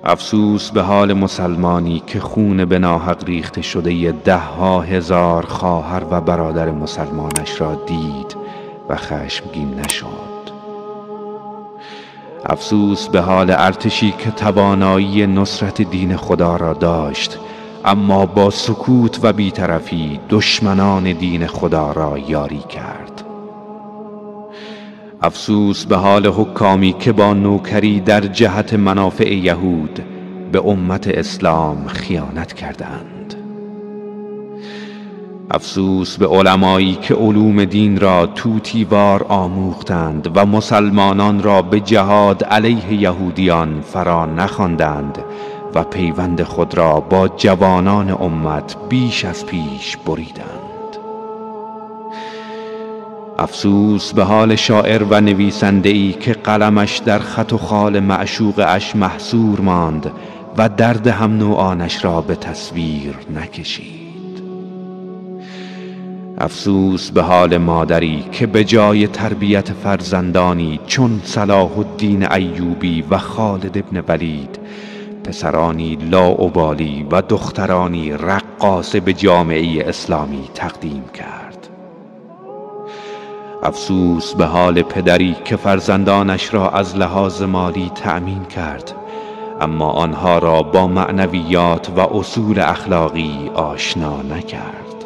افسوس به حال مسلمانی که خون به ناحق ریخته شده 10,000 خواهر و برادر مسلمانش را دید و خشمگین نشد. افسوس به حال ارتشی که توانایی نصرت دین خدا را داشت اما با سکوت و بی‌طرفی دشمنان دین خدا را یاری کرد. افسوس به حال حکامی که با نوکری در جهت منافع یهود به امت اسلام خیانت کردند. افسوس به علمایی که علوم دین را توتیوار آموختند و مسلمانان را به جهاد علیه یهودیان فرا نخواندند و پیوند خود را با جوانان امت بیش از پیش بریدند. افسوس به حال شاعر و نویسنده‌ای که قلمش در خط و خال معشوقش محصور ماند و درد هم نوعانش را به تصویر نکشید. افسوس به حال مادری که به جای تربیت فرزندانی چون صلاح الدین ایوبی و خالد ابن ولید پسرانی لاابالی و دخترانی رقاصه به جامعه اسلامی تقدیم کرد. افسوس به حال پدری که فرزندانش را از لحاظ مالی تأمین کرد اما آنها را با معنویات و اصول اخلاقی آشنا نکرد.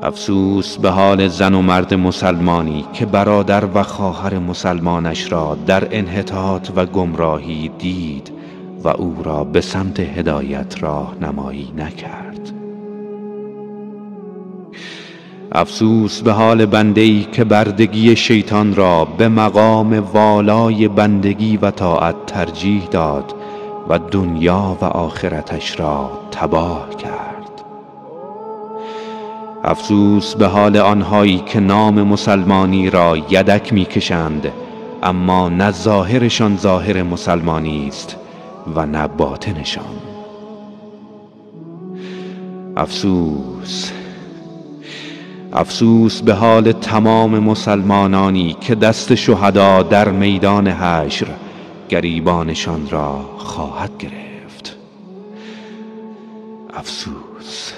افسوس به حال زن و مرد مسلمانی که برادر و خواهر مسلمانش را در انحطاط و گمراهی دید و او را به سمت هدایت راهنمایی نکرد. افسوس به حال بنده‌ای که بردگی شیطان را به مقام والای بندگی و طاعت ترجیح داد و دنیا و آخرتش را تباه کرد. افسوس به حال آنهایی که نام مسلمانی را یدک می‌کشند اما نه ظاهرشان ظاهر مسلمانی است و نه باطنشان. افسوس به حال تمام مسلمانانی که دست شهدا در میدان حشر گریبانشان را خواهد گرفت. افسوس.